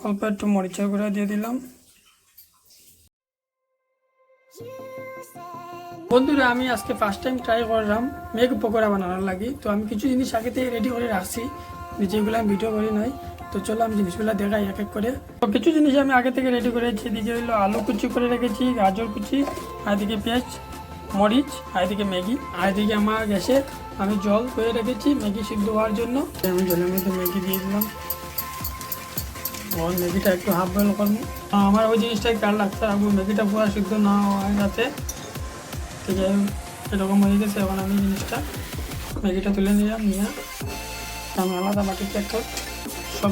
অল্প একটু মরিচের গুঁড়া দিয়ে দিলাম। বন্ধুরা, আমি আজকে ফার্স্ট টাইম ট্রাই করলাম মেঘ পকোড়া বানানোর লাগি। তো আমি কিছু জিনিস আগে থেকে রেডি করে রাখছি, যেগুলো আমি ভিডিও করি নাই। তো চলো আমি জিনিসগুলো দেখাই এক এক করে। তো কিছু জিনিস আমি আগে থেকে রেডি করেছি। এদিকে হলো আলু কুচি করে রেখেছি, গাজর কুচি, আর এদিকে পেঁয়াজ, মরিচ, আর এদিকে ম্যাগি, আর এদিকে আমার গ্যাসে আমি জল করে রেখেছি ম্যাগি সিদ্ধ হওয়ার জন্য। আমি জলের মধ্যে ম্যাগি দিয়ে দিলাম। और ম্যাগিটা একটু হাফ বয়েল করবো। আমার ওই জিনিসটাই খেয়াল রাখতে রাখবো, ম্যাগিটা পুরো সিদ্ধ না হয় যাতে। ঠিক আছে, এরকম হয়ে গেছে। এখন আমি জিনিসটা ম্যাগিটা তুলে নিলাম, নিয়ে আমি আলাদা বাটিতে একটা সব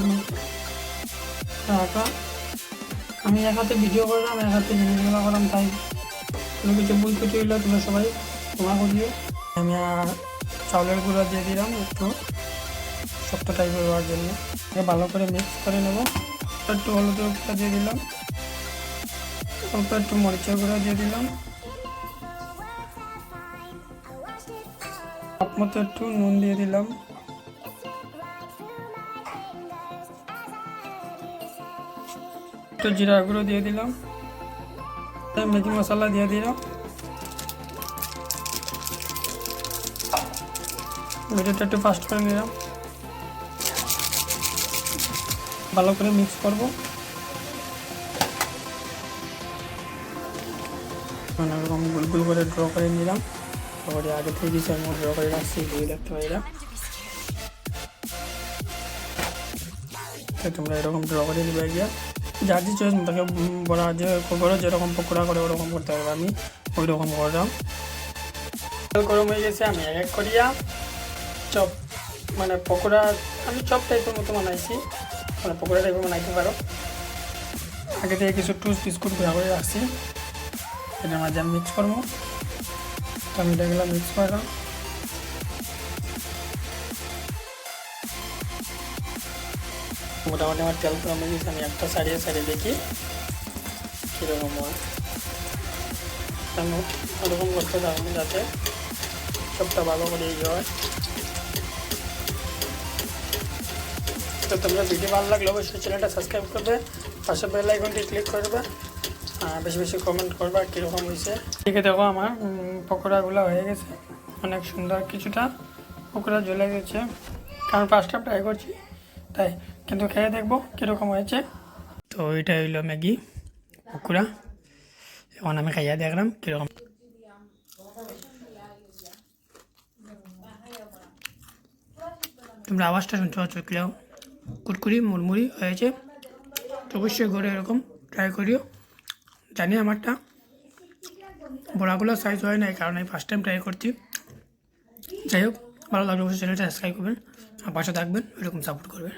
রাখা। আমি এক হাতে ভিডিও করলাম, এক হাতে জিনিসগুলো করলাম, তাই কোনো কিছু ভুল কিছু হইলে তোমরা সবাই ক্ষমা করিও। আমি আর চাউলের গুঁড়া দিয়ে দিলাম একটু শক্ত টাইপের হওয়ার জন্য। ভালো করে মিক্স করে নেব। একটু হলুদের গুঁড়া দিয়ে দিলাম, অল্প একটু মরিচের গুঁড়া দিয়ে দিলাম, মতো একটু নুন দিয়ে দিলাম, একটু জিরা গুঁড়ো দিয়ে দিলাম, ম্যাগি মশলা দিয়ে দিলাম। ভিডিওটা একটু ফাস্ট করে নিলাম, ভালো করে মিক্স করব। এরকম গুল গুল করে ড্র করে নিলাম। তারপরে আগে থেকে কিছু আমি ড্র করে রাখছি, এগুলো দেখতে পাই না। তোমরা এরকম ড্র করে দিবে গিয়া, যার যে চয়েস তাকে বড়া যে করো, যেরকম পকোড়া করে ওরকম করতে পারবে। আমি ওই রকম করলাম। গরম হয়ে গেছে, আমি এক এক করিয়া চপ মানে পকোড়া, আমি চপ টাইপের মতো বানাইছি, মানে পকোড়া টাইপের বানাইতে পারো। আগে থেকে কিছু টুস বিস্কুট গুঁড়া করে রাখছি, এটার মাঝে আমি মিক্স করবো। তো আমি এটাগুলো মিক্স করলাম। মোটামুটি আমার তেল কমে গেছে, আমি একটা সারিয়ে সারিয়ে দেখি কীরকম হয়। আমি ওরকম করতে থাকবো যাতে সবটা ভালো করে ইয়ে হয়। তো তোমরা ভিডিও ভালো লাগলে অবশ্যই চ্যানেলটা সাবস্ক্রাইব করবে, পাশে বেল আইকনটি ক্লিক করবে, বেশি বেশি কমেন্ট করবে কীরকম হয়েছে। ঠিক আছে, দেখো আমার পকোড়াগুলো হয়ে গেছে, অনেক সুন্দর। কিছুটা পকোড়া জ্বলে গেছে, কারণ ফার্স্ট টাইম ট্রাই করছি তাই, কিন্তু খেয়ে দেখবো কীরকম হয়েছে। তো এটা হইলো ম্যাগি পকোড়া, এখন আমি খাইয়া দেখলাম কীরকম। তোমরা আওয়াজটা শুনতে পাচ্ছ কিরকম কুরকুরি মুড়মুড়ি হয়েছে। তো অবশ্যই ঘরে এরকম ট্রাই করিও। জানি আমারটা বড়াগুলো সাইজ হয় না, এই কারণে ফার্স্ট টাইম ট্রাই করছি। যাই হোক, ভালো লাগলে অবশ্যই চ্যানেলটা সাবস্ক্রাইব করবেন আর পাশে থাকবেন, এরকম সাপোর্ট করবেন।